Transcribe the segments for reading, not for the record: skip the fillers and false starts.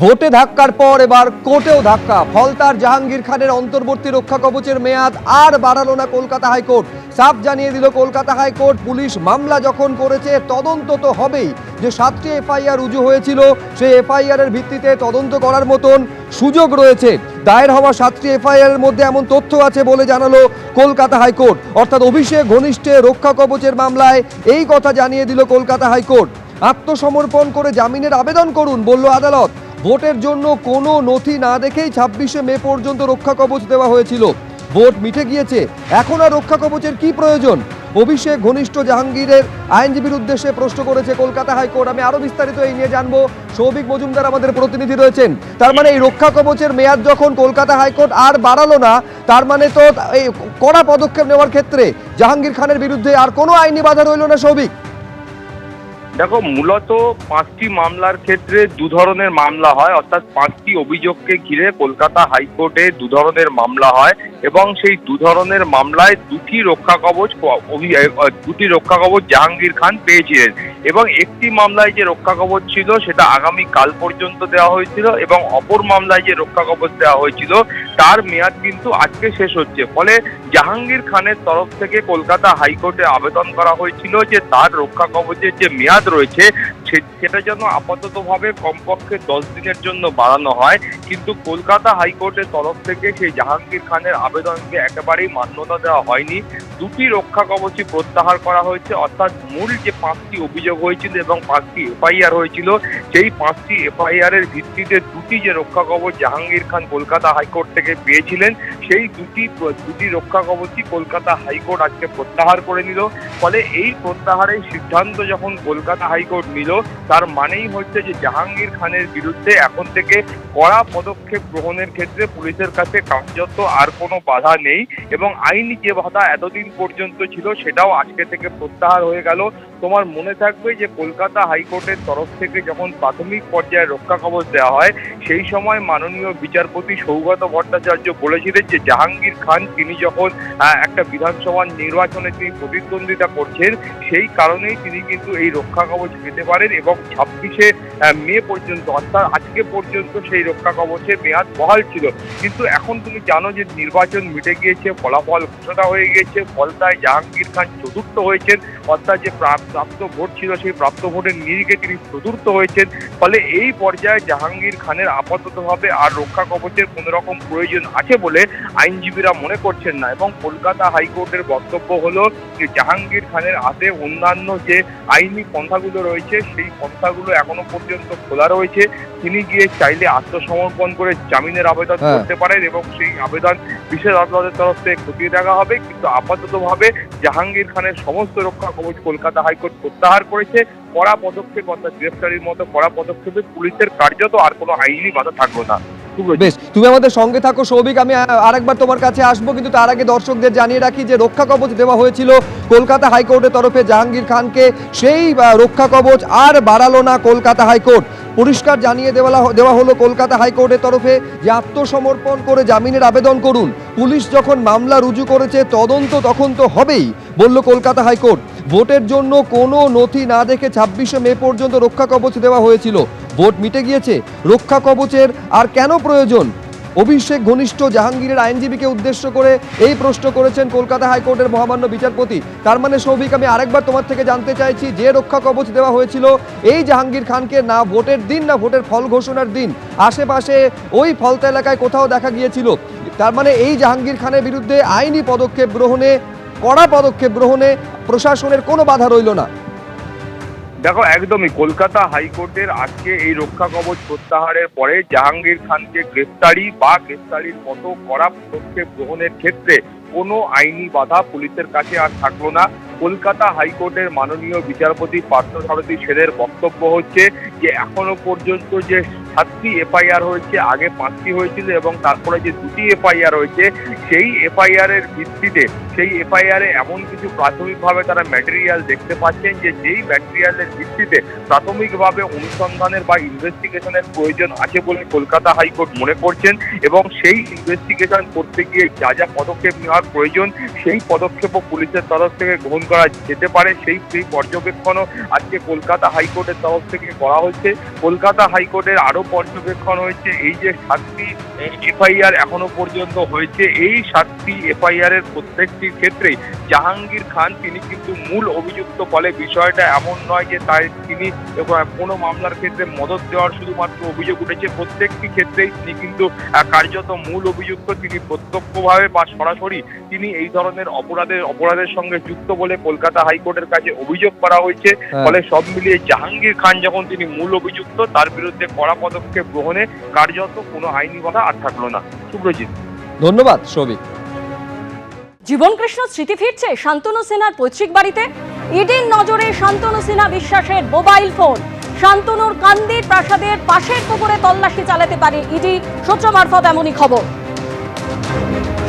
ভোটে ধাক্কার পর এবার কোর্টেও ধাক্কা। ফলতার জাহাঙ্গীর খানের অন্তর্বর্তী রক্ষা কবচের মেয়াদ আর বাড়ালো না কলকাতা হাইকোর্ট। সাফ জানিয়ে দিল কলকাতা হাইকোর্ট, পুলিশ মামলা যখন করেছে তদন্ত তো হবেই। যে 7টি এফআইআর রুজু হয়েছিল সেই এফআইআর এর ভিত্তিতে তদন্ত করার মতন সুযোগ রয়েছে। দায়ের হওয়া 7টি এফআইআর এর মধ্যে এমন তথ্য আছে বলে জানালো কলকাতা হাইকোর্ট। অর্থাৎ অভিষেক ঘনিষ্ঠে রক্ষা কবচের মামলায় এই কথা জানিয়ে দিল কলকাতা হাইকোর্ট। আত্মসমর্পণ করে জামিনের আবেদন করুন বলল আদালত। ভোটের জন্য কোনো নথি না দেখেই 26শে মে পর্যন্ত রক্ষা কবচ দেওয়া হয়েছিল। ভোট মিটে গিয়েছে, এখন আর রক্ষা কবচের কি প্রয়োজন? অভিষেক ঘনিষ্ঠ জাহাঙ্গীরের আইনজীবীর উদ্দেশ্যে প্রশ্ন করেছে কলকাতা হাইকোর্ট। আমি আরো বিস্তারিত এই নিয়ে জানবো, সৌভিক মজুমদার আমাদের প্রতিনিধি রয়েছেন। তার মানে এই রক্ষা কবচের মেয়াদ যখন কলকাতা হাইকোর্ট আর বাড়ালো না, তার মানে তো এই কড়া পদক্ষেপ নেওয়ার ক্ষেত্রে জাহাঙ্গীর খানের বিরুদ্ধে আর কোনো আইনি বাধা রইল না। সৌভিক, দেখো, মূলত 5টি মামলার ক্ষেত্রে দু ধরনের মামলা হয়, অর্থাৎ 5টি অভিযোগকে ঘিরে কলকাতা হাইকোর্টে দু ধরনের মামলা হয় এবং সেই দু ধরনের মামলায় দুটি রক্ষা কবচ জাহাঙ্গীর খান পেয়েছিলেন এবং একটি মামলায় যে রক্ষা কবচ ছিল সেটা আগামী কাল পর্যন্ত দেওয়া হয়েছিল এবং অপর মামলায় যে রক্ষা কবচ দেওয়া হয়েছিল তার মেয়াদ কিন্তু আজকে শেষ হচ্ছে। ফলে জাহাঙ্গীর খানের তরফ থেকে কলকাতা হাইকোর্টে আবেদন করা হয়েছিল যে তার রক্ষা কবচের যে মেয়াদ রয়েছে সেটা যেন আপাততভাবে কমপক্ষে 10 দিনের জন্য বাড়ানো হয়। কিন্তু কলকাতা হাইকোর্টের তরফ থেকে সেই জাহাঙ্গীর খানের আবেদনকে একেবারেই মান্যতা দেওয়া হয়নি। দুটি রক্ষা কবচই প্রত্যাহার করা হয়েছে, অর্থাৎ মূল যে 5টি অভিযোগ হয়েছিল এবং 5টি এফআইআর হয়েছিল সেই 5টি এফআইআর এর ভিত্তিতে দুটি যে রক্ষা কবচ জাহাঙ্গীর খান কলকাতা হাইকোর্ট থেকে পেয়েছিলেন সেই দুটি রক্ষা কবচই কলকাতা হাইকোর্ট আজকে প্রত্যাহার করে নিল। ফলে এই প্রত্যাহারের সিদ্ধান্ত যখন কলকাতা হাইকোর্ট নিল তার মানেই হচ্ছে যে জাহাঙ্গীর খানের বিরুদ্ধে এখন থেকে কড়া পদক্ষেপ গ্রহণের ক্ষেত্রে পুলিশের কাছে কার্যত আর কোনো বাধা নেই এবং আইনি যে বাধা এতদিন পর্যন্ত ছিল সেটাও আজকে থেকে প্রত্যাহার হয়ে গেল। তোমার মনে থাকবে যে কলকাতা হাইকোর্টের তরফ থেকে যখন প্রাথমিক পর্যায়ে রক্ষা কবচ দেওয়া হয় সেই সময় মাননীয় বিচারপতি সৌগত ভট্টাচার্য বলেছিলেন যে জাহাঙ্গীর খান তিনি যখন একটা বিধানসভা নির্বাচনে তিনি প্রতিদ্বন্দ্বিতা করছেন সেই কারণেই তিনি কিন্তু এই রক্ষা কবচ পেতে পারেন এবং 26শে মে পর্যন্ত অর্থাৎ আজকে পর্যন্ত সেই রক্ষা কবচের মেয়াদ বহাল ছিল। কিন্তু এখন তুমি জানো যে নির্বাচন মিটে গিয়েছে, ফলাফল ঘোষণা হয়ে গিয়েছে, ফলতায় জাহাঙ্গীর খান চতুর্থ হয়েছেন, অর্থাৎ যে প্রাপ্ত ভোট ছিল সেই প্রাপ্ত ভোটের নিরিখে তিনি চতুর্থ হয়েছেন। ফলে এই পর্যায়ে জাহাঙ্গীর খানের আপাততভাবে আর রক্ষা কবচের কোনো রকম প্রয়োজন আছে বলে আইনজীবীরা মনে করছেন না এবং কলকাতা হাইকোর্টের বক্তব্য হলো যে জাহাঙ্গীর খানের হাতে অন্যান্য যে আইনি পন্থাগুলো রয়েছে সেই পন্থাগুলো এখনো পর্যন্ত খোলা রয়েছে। তিনি গিয়ে চাইলে আত্মসমর্পণ করে জামিনের আবেদন করতে পারেন এবং সেই আবেদন বিশেষ আদালতের তরফ থেকে খতিয়ে দেখা হবে। কিন্তু আপাততভাবে জাহাঙ্গীর খানের সমস্ত রক্ষা কবচ কলকাতা হাইকোর্ট প্রত্যাহার করেছে। কড়া পদক্ষেপ অর্থাৎ গ্রেফতারির মতো কড়া পদক্ষেপে পুলিশের কার্যত আর কোনো আইনি বাধা থাকবে না। বেশ, তুমি আমাদের সঙ্গে থাকো সৌভিক। আমি আরেকবার তোমার কাছে আসবো, কিন্তু তার আগে দর্শকদের জানিয়ে রাখি যে রক্ষা কবচ দেওয়া হয়েছিল কলকাতা হাইকোর্টের তরফে জাহাঙ্গীর খানকে, সেই রক্ষা কবচ আর বাড়ালো না কলকাতা হাইকোর্ট। পরিষ্কার জানিয়ে দেওয়া হলো কলকাতা হাইকোর্টের তরফে যে আত্মসমর্পণ করে জামিনের আবেদন করুন। পুলিশ যখন মামলা রুজু করেছে তদন্ত তখন তো হবেই বলল কলকাতা হাইকোর্ট। ভোটের জন্য কোনো নথি না দেখে 26শে মে পর্যন্ত রক্ষা কবচ দেওয়া হয়েছিল। ভোট মিটে গিয়েছে, রক্ষা কবচের আর কেন প্রয়োজন? অভিষেক ঘনিষ্ঠ জাহাঙ্গীরের আইনজীবীকে উদ্দেশ্য করে এই প্রশ্ন করেছেন কলকাতা হাইকোর্টের মহামান্য বিচারপতি। তার মানে সৌভিক, আমি আরেকবার তোমার থেকে জানতে চাইছি, যে রক্ষা কবচ দেওয়া হয়েছিল এই জাহাঙ্গীর খানকে না ভোটের দিন না ভোটের ফল ঘোষণার দিন আশেপাশে ওই ফলতা এলাকায় কোথাও দেখা গিয়েছিল। তার মানে এই জাহাঙ্গীর খানের বিরুদ্ধে আইনি পদক্ষেপ গ্রহণে, কড়া পদক্ষেপ গ্রহণে প্রশাসনের কোনো বাধা রইল না। দেখো, একদমই কলকাতা হাইকোর্টের আজকে এই রক্ষা কবচ প্রত্যাহারের পরে জাহাঙ্গীর খানকে গ্রেফতারির মতো কড়া পদক্ষেপ গ্রহণের ক্ষেত্রে কোনো আইনি বাধা পুলিশের কাছে আর থাকলো না। কলকাতা হাইকোর্টের মাননীয় বিচারপতি পার্থসারথী সেনের বক্তব্য হচ্ছে যে এখনো পর্যন্ত যে 7টি এফআইআর হয়েছে, আগে 5টি হয়েছিল এবং তারপরে যে 2টি এফআইআর হয়েছে সেই এফআইআর এর ভিত্তিতে সেই এফআইআর এ এমন কিছু প্রাথমিকভাবে তারা ম্যাটেরিয়াল দেখতে পাচ্ছেন যে যেই ম্যাটেরিয়ালের ভিত্তিতে প্রাথমিকভাবে অনুসন্ধানের বা ইনভেস্টিগেশনের প্রয়োজন আছে বলে কলকাতা হাইকোর্ট মনে করছেন এবং সেই ইনভেস্টিগেশন করতে গিয়ে যা যা পদক্ষেপ নেওয়ার প্রয়োজন সেই পদক্ষেপও পুলিশের তরফ থেকে গ্রহণ করা যেতে পারে। সেই পর্যবেক্ষণও আজকে কলকাতা হাইকোর্টের তরফ থেকে করা হয়েছে। বলছে। কলকাতা হাইকোর্টের আরো পর্যবেক্ষণ হয়েছে, এই যে 7টি এফআইআর এখনো পর্যন্ত হয়েছে, এই 7টি এফআইআর এর প্রত্যেকটির ক্ষেত্রেই জাহাঙ্গীর খান তিনি কিন্তু মূল অভিযুক্ত। ফলে বিষয়টা এমন নয় যে তিনি কোনো মামলার ক্ষেত্রে মদত দেওয়ার শুধুমাত্র অভিযোগ উঠেছে, প্রত্যেকটি ক্ষেত্রেই তিনি কিন্তু কার্যত মূল অভিযুক্ত। তিনি প্রত্যক্ষভাবে বা সরাসরি তিনি এই ধরনের অপরাধের সঙ্গে যুক্ত বলে কলকাতা হাইকোর্টের কাছে অভিযোগ করা হয়েছে। ফলে সব মিলিয়ে জাহাঙ্গীর খান যখন তিনি মূল অভিযুক্ত, তার বিরুদ্ধে কড়া পদক্ষেপ গ্রহণে কার্যত কোনো আইনি বাধা আর থাকলো না। সুব্রজিৎ, ধন্যবাদ সৌভিক। জীবনকৃষ্ণ স্মৃতি ফিরছে শান্তনু সিনহার পৈতৃক বাড়িতে। ইডির নজরে শান্তনু সিনহা বিশ্বাসের মোবাইল ফোন। শান্তনুর কান্দির প্রাসাদের পাশের পুকুরে তল্লাশি চালাতে পারে ইডি, সূত্র মারফত এমনই খবর।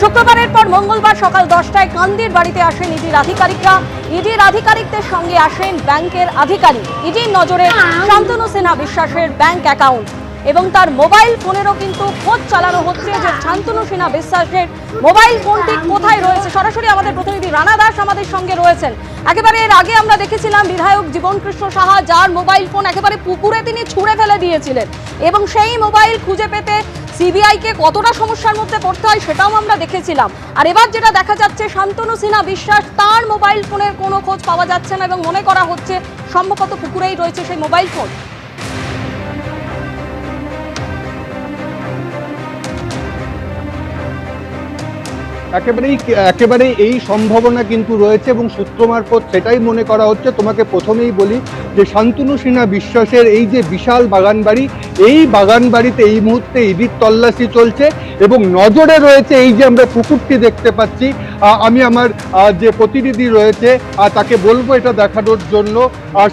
শুক্রবারের পর মঙ্গলবার সকাল 10টায় কান্দির বাড়িতে আসেন ইডির আধিকারিকরা। ইডির আধিকারিকদের সঙ্গে আসেন ব্যাংকের আধিকারিক। ইডির নজরে শান্তনু সিনহা বিশ্বাসের ব্যাংক অ্যাকাউন্ট এবং তার মোবাইল ফোনেরও কিন্তু খোঁজ চালানো হচ্ছে যে শান্তনু সিনহা বিশ্বাসের মোবাইল ফোনটি কোথায় রয়েছে। সরাসরি আমাদের প্রতিনিধি রানা দাস আমাদের সঙ্গে রয়েছেন। একেবারে এর আগে আমরা দেখেছিলাম বিধায়ক জীবনকৃষ্ণ সাহা যার মোবাইল ফোন একেবারে পুকুরে তিনি ছুঁড়ে ফেলে দিয়েছিলেন, এবং সেই মোবাইল খুঁজে পেতে সিবিআইকে কতটা সমস্যার মধ্যে পড়তে হয় সেটাও আমরা দেখেছিলাম। আর এবার যেটা দেখা যাচ্ছে, শান্তনু সিনহা বিশ্বাস তার মোবাইল ফোনের কোনো খোঁজ পাওয়া যাচ্ছে না এবং মনে করা হচ্ছে সম্ভবত পুকুরেই রয়েছে সেই মোবাইল ফোন। একেবারেই এই সম্ভাবনা কিন্তু রয়েছে এবং সূত্র মারফত সেটাই মনে করা হচ্ছে। তোমাকে প্রথমেই বলি যে শান্তনু সিনহা বিশ্বাসের এই যে বিশাল বাগানবাড়ি, এই বাগানবাড়িতে এই মুহূর্তে ইডির তল্লাশি চলছে এবং নজরে রয়েছে এই যে আমরা পুকুরটি দেখতে পাচ্ছি। আমি আমার যে প্রতিনিধি রয়েছে তাকে বলবো এটা দেখানোর জন্য।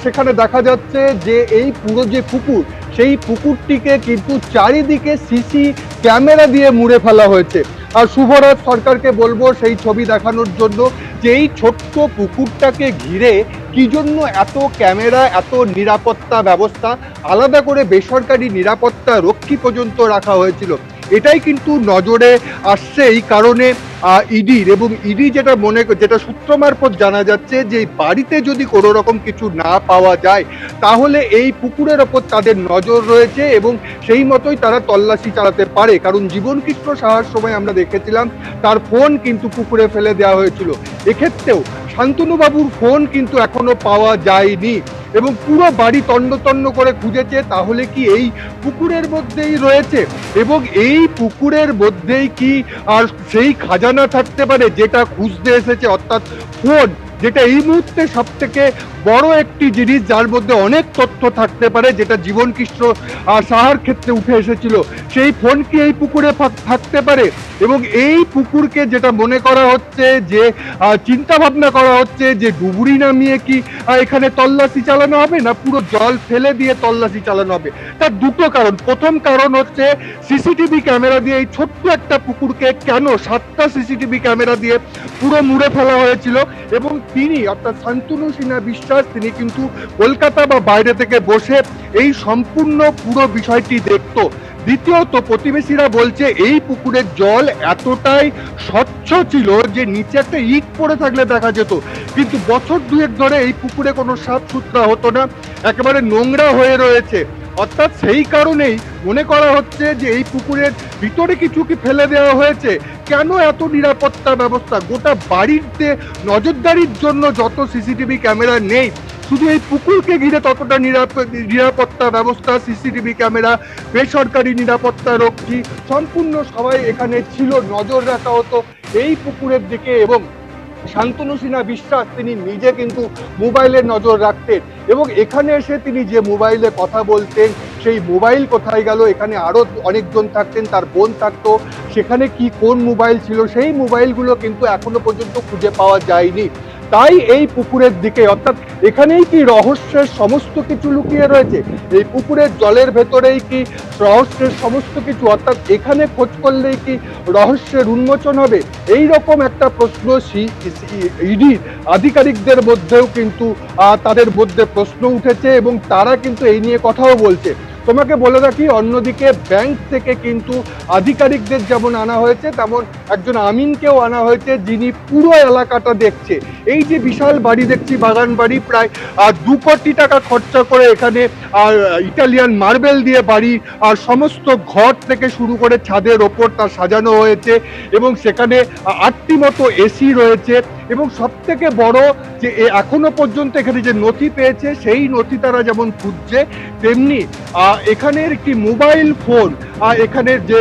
সেখানে দেখা যাচ্ছে যে এই পুরো যে পুকুর, সেই পুকুরটিকে কিন্তু চারিদিকে সিসি ক্যামেরা দিয়ে মুড়ে ফেলা হয়েছে। আর শুভরাজ সরকারকে বলবো সেই ছবি দেখানোর জন্য যে এই ছোট্ট পুকুরটাকে ঘিরে কি জন্য এত ক্যামেরা, এত নিরাপত্তা ব্যবস্থা, আলাদা করে বেসরকারি নিরাপত্তা রক্ষী পর্যন্ত রাখা হয়েছিল। এটাই কিন্তু নজরে আসছে এই কারণে ইডির, এবং ইডি যেটা সূত্র মারফত জানা যাচ্ছে যে বাড়িতে যদি কোনো রকম কিছু না পাওয়া যায় তাহলে এই পুকুরের ওপর তাদের নজর রয়েছে এবং সেই মতোই তারা তল্লাশি চালাতে পারে। কারণ জীবনকৃষ্ণ সাহার সময় আমরা দেখেছিলাম তার ফোন কিন্তু পুকুরে ফেলে দেওয়া হয়েছিল। এক্ষেত্রেও শান্তনু বাবুর ফোন কিন্তু এখনো পাওয়া যায়নি এবং পুরো বাড়ি তন্ন তন্ন করে খুঁজেছে। তাহলে কি এই পুকুরের মধ্যেই রয়েছে এবং এই পুকুরের মধ্যেই কি আর সেই খাজানা থাকতে পারে যেটা খুঁজতে এসেছে, অর্থাৎ ফোন, যেটা এই মুহূর্তে সব থেকে বড় একটি জিনিস যার মধ্যে অনেক তথ্য থাকতে পারে, যেটা জীবনকৃষ্ণ সাহার ক্ষেত্রে উঠে এসেছিল। সেই ফোন কি এই পুকুরে থাকতে পারে? এবং এই পুকুরকে যেটা মনে করা হচ্ছে যে চিন্তা ভাবনা করা হচ্ছে যে ডুবুরি নামিয়ে কি এখানে তল্লাশি চালানো হবে, না পুরো জল ফেলে দিয়ে তল্লাশি চালানো হবে। তার দুটো কারণ। প্রথম কারণ হচ্ছে সিসিটিভি ক্যামেরা দিয়ে এই ছোট্ট একটা পুকুরকে কেন 7টা সিসিটিভি ক্যামেরা দিয়ে পুরো মুড়ে ফেলা হয়েছিল, এবং তিনি অর্থাৎ শান্তনু সিনহা বিশ্বাস তিনি কিন্তু কলকাতা বা বাইরে থেকে বসে এই সম্পূর্ণ পুরো বিষয়টি দেখতো। দ্বিতীয়ত, প্রতিবেশীরা বলছে এই পুকুরের জল এতটাই স্বচ্ছ ছিল যে নিচে একটা ইট পড়ে থাকলে দেখা যেত, কিন্তু বছর দুয়েক ধরে এই পুকুরে কোনো সাফ সুতরা হতো না, একেবারে নোংরা হয়ে রয়েছে। অর্থাৎ সেই কারণেই মনে করা হচ্ছে যে এই পুকুরের ভিতরে কিছু কি ফেলে দেওয়া হয়েছে। কেন এত নিরাপত্তা ব্যবস্থা? গোটা বাড়িতে নজরদারির জন্য যত সিসিটিভি ক্যামেরা নেই, শুধু এই পুকুরকে ঘিরে ততটা নিরাপত্তা ব্যবস্থা, সিসিটিভি ক্যামেরা, বেসরকারি নিরাপত্তা রক্ষী, সম্পূর্ণ সবাই এখানে ছিল, নজর রাখা হতো এই পুকুরের দিকে। এবং শান্তনু সিনহা বিশ্বাস তিনি নিজে কিন্তু মোবাইলে নজর রাখতেন এবং এখানে এসে তিনি যে মোবাইলে কথা বলতেন সেই মোবাইল কোথায় গেল, এখানে আরো অনেকজন থাকতেন, তার বোন থাকতো, সেখানে কি কোন মোবাইল ছিল সেই মোবাইলগুলো কিন্তু এখনো পর্যন্ত খুঁজে পাওয়া যায়নি। তাই এই পুকুরের দিকে, অর্থাৎ এখানেই কি রহস্যের সমস্ত কিছু লুকিয়ে রয়েছে? এই পুকুরের জলের ভেতরেই কি রহস্যের সমস্ত কিছু, অর্থাৎ এখানে খোঁজ করলেই কি রহস্যের উন্মোচন হবে? এই রকম একটা প্রশ্ন ইডির আধিকারিকদের মধ্যেও কিন্তু তাদের মধ্যে প্রশ্ন উঠেছে এবং তারা কিন্তু এই নিয়ে কথাও বলছে। তোমাকে বলে রাখি, অন্যদিকে ব্যাংক থেকে কিন্তু আধিকারিকদের যেমন আনা হয়েছে, তেমন একজন আমিনকেও আনা হয়েছে, যিনি পুরো এলাকাটা দেখছে। এই যে বিশাল বাড়ি দেখছি, বাগান বাড়ি, প্রায় 2 কোটি টাকা খরচা করে এখানে ইটালিয়ান মার্বেল দিয়ে বাড়ি আর সমস্ত ঘর থেকে শুরু করে ছাদের ওপর তা সাজানো হয়েছে, এবং সেখানে 8টি মতো এসি রয়েছে। এবং সব থেকে বড় যে এখনো পর্যন্ত এখানে যে নথি পেয়েছে, সেই নথি তারা যেমন খুঁজছে, তেমনি এখানের একটি মোবাইল ফোন, এখানে যে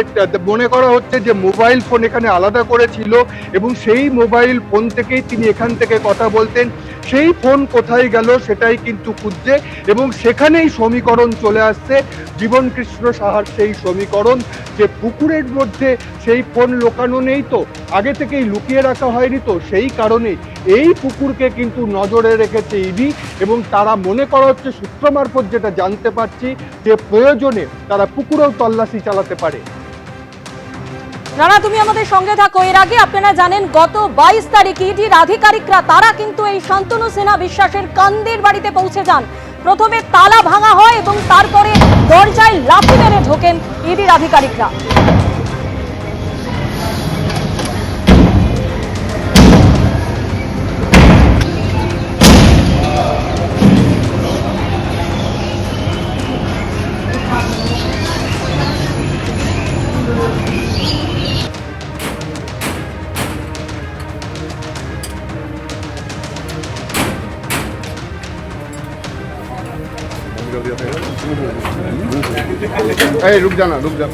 মনে করা হচ্ছে যে মোবাইল ফোন এখানে আলাদা করেছিল, এবং সেই মোবাইল ফোন থেকেই তিনি এখান থেকে কথা বলতেন। সেই ফোন কোথায় গেল সেটাই কিন্তু খুঁজছে, এবং সেখানেই সমীকরণ চলে আসছে জীবনকৃষ্ণ সাহার সেই সমীকরণ, যে পুকুরের মধ্যে সেই ফোন লুকানো নেই তো, আগে থেকেই লুকিয়ে রাখা হয়নি তো, সেই কারণে এই পুকুরকে কিন্তু নজরে রেখেছে ইডি। এবং তারা মনে করা হচ্ছে, সূত্র মারফত যেটা জানতে পারছি, যে প্রয়োজনে তারা পুকুরেও তল্লাশি চালাতে পারে। রানা, তুমি আমাদের সঙ্গে থাকো। এর আগে আপনারা জানেন গত 22 তারিখ ইডির আধিকারিকরা তারা কিন্তু এই শান্তনু সিনহা বিশ্বাসের কান্দির বাড়িতে পৌঁছে যান। প্রথমে তালা ভাঙা হয় এবং তারপরে দরজায় লাথি মেরে ঢোকেন ইডির আধিকারিকরা। रुक जाना, रुक जा।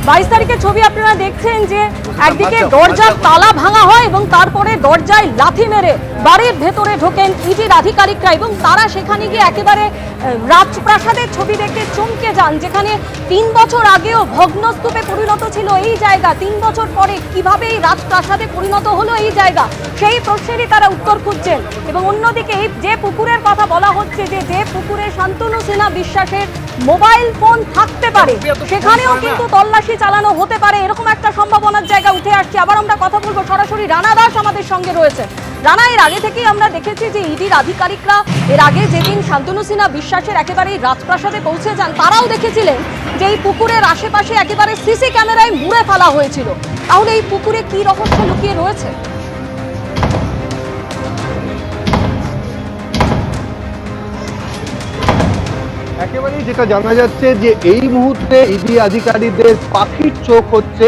বাইশ তারিখের ছবি আপনারা দেখছেন, যে একদিকে দরজার তালা ভাঙা হয় এবং তারপরে দরজায় লাথি মেরে বাড়ির ভেতরে ঢোকেন ইডির আধিকারিকরা, এবং তারা সেখানে গিয়ে একেবারে রাজপ্রাসাদের ছবি দেখে চমকে যান, যেখানে 3 বছর আগেও ভগ্নস্তূপে পরিণত ছিল এই জায়গা। 3 বছর পরে কিভাবে এই রাজপ্রাসাদে পরিণত হলো এই জায়গা, সেই প্রশ্নেরই তারা উত্তর খুঁজছেন। এবং অন্যদিকে যে পুকুরের কথা বলা হচ্ছে, যে পুকুরে শান্তনু সিনহা বিশ্বাসের মোবাইল ফোন থাকতে পারে, সেখানেও কিন্তু তল্লাশি চালানো হতে পারে, এরকম একটা সম্ভাবনার জায়গা উঠে আসছে। আবার আমরা কথা বলবো, সরাসরি রানা দাস আমাদের সঙ্গে রয়েছে। রানা, এর আগে থেকেই আমরা দেখেছি যে ইডির আধিকারিকরা এর আগে যেদিন শান্তনু সিনহা বিশ্বাসের একেবারেই রাজপ্রাসাদে পৌঁছে যান, তারাও দেখেছিলেন যে এই পুকুরের আশেপাশে একেবারে সিসি ক্যামেরায় মুড়ে ফেলা হয়েছিল। তাহলে এই পুকুরে কি রহস্য লুকিয়ে রয়েছে? একেবারেই যেটা জানা যাচ্ছে, যে এই মুহূর্তে ইডি আধিকারিকদের পাখির চোখ হচ্ছে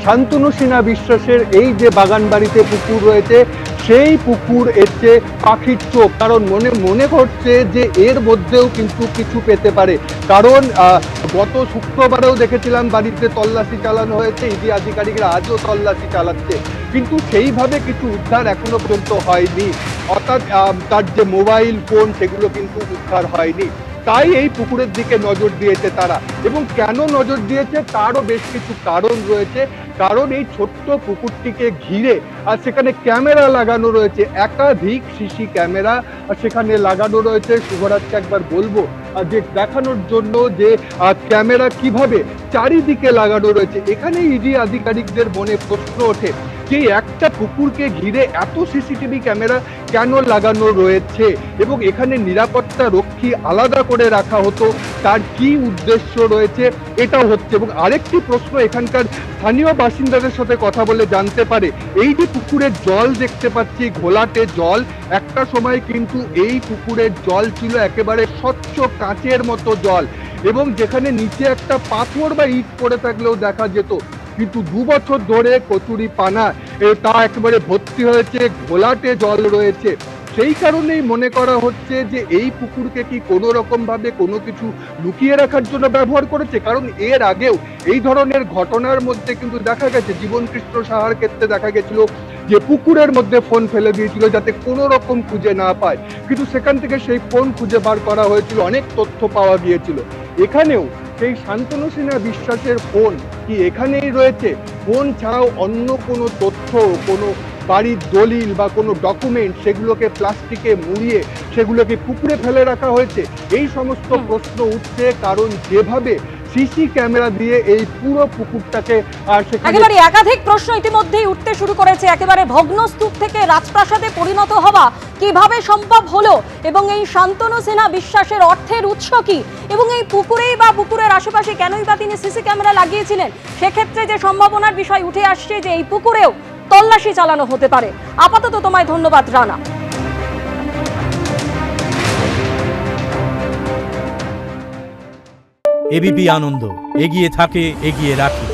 শান্তনু সিনহা বিশ্বাসের এই যে বাগান বাড়িতে পুকুর রয়েছে, সেই পুকুর এসছে পাখির চোখ। কারণ মনে করছে যে এর মধ্যেও কিন্তু কিছু পেতে পারে। কারণ গত শুক্রবারেও দেখেছিলাম বাড়িতে তল্লাশি চালানো হয়েছে, ইডি আধিকারিকরা আজও তল্লাশি চালাচ্ছে, কিন্তু সেইভাবে কিছু উদ্ধার এখনো পর্যন্ত হয়নি। অর্থাৎ তার যে মোবাইল ফোন, সেগুলো কিন্তু উদ্ধার হয়নি। তাই এই পুকুরের দিকে নজর দিয়েছে তারা। এবং কেন নজর দিয়েছে তারও বেশ কিছু কারণ রয়েছে। কারণ এই ছোট্ট পুকুরটিকে ঘিরে আর সেখানে ক্যামেরা লাগানো রয়েছে, একাধিক সিসি ক্যামেরা সেখানে লাগানো রয়েছে। শুভরাজকে একবার বলবো যে দেখানোর জন্য যে ক্যামেরা কিভাবে চারিদিকে লাগানো রয়েছে। এখানে ইডি আধিকারিকদের মনে প্রশ্ন ওঠে যে একটা পুকুরকে ঘিরে এত সিসিটিভি ক্যামেরা কেন লাগানো রয়েছে, এবং এখানে নিরাপত্তা রক্ষী আলাদা করে রাখা হতো, তার কি উদ্দেশ্য রয়েছে, এটাও হচ্ছে। এবং আরেকটি প্রশ্ন এখানকার স্থানীয় বাসিন্দাদের সাথে কথা বলে জানতে পারে, এই যে পুকুরের জল দেখতে পাচ্ছি, ঘোলাটে জল, একটা সময় কিন্তু এই পুকুরের জল ছিল একেবারে স্বচ্ছ কাঁচের মতো জল, এবং যেখানে নিচে একটা পাথর বা ইট পড়ে থাকলেও দেখা যেত। কিন্তু 2 বছর ধরে কচুরি পানা তা একেবারে ভর্তি হয়েছে, ঘোলাটে জল রয়েছে। সেই কারণেই মনে করা হচ্ছে যে এই পুকুরকে কি কোনো রকম ভাবে কোনো কিছু লুকিয়ে রাখার জন্য ব্যবহার করেছে। কারণ এর আগেও এই ধরনের ঘটনার মধ্যে কিন্তু দেখা গেছে, জীবনকৃষ্ণ সাহার ক্ষেত্রে দেখা গেছিল যে পুকুরের মধ্যে ফোন ফেলে দিয়েছিল যাতে কোনো রকম খুঁজে না পায়, কিন্তু সেখান থেকে সেই ফোন খুঁজে বার করা হয়েছিল, অনেক তথ্য পাওয়া গিয়েছিল। এখানেও সেই শান্তনু সিনহা বিশ্বাসের ফোন কি এখানেই রয়েছে? ফোন ছাড়াও অন্য কোনো তথ্য, কোনো বাড়ির দলিল বা কোনো ডকুমেন্ট, সেগুলোকে প্লাস্টিকে মুড়িয়ে সেগুলোকে পুকুরে ফেলে রাখা হয়েছে। এই সমস্ত প্রশ্ন উঠছে, কারণ যেভাবে সিসি ক্যামেরা দিয়ে এই পুরো পুকুরটাকে সেখানে একেবারে একাধিক প্রশ্ন ইতিমধ্যেই উঠতে শুরু করেছে। একেবারে ভগ্নস্তূপ থেকে রাজপ্রাসাদে পরিণত হওয়া কিভাবে সম্ভব হলো, এবং এই শান্তনু সিনহা বিশ্বাসের অর্থের উৎস কি, এবং এই পুকুরেই বা পুকুরের আশেপাশে কেনই বা তিনি সিসি ক্যামেরা লাগিয়েছিলেন। সেক্ষেত্রে যে সম্ভাবনার বিষয় উঠে আসছে যে এই পুকুরেও তল্লাশি চালানো হতে পারে। আপাতত তোমায় ধন্যবাদ রানা। এবিপি আনন্দ এগিয়ে থাকে, এগিয়ে রাখে।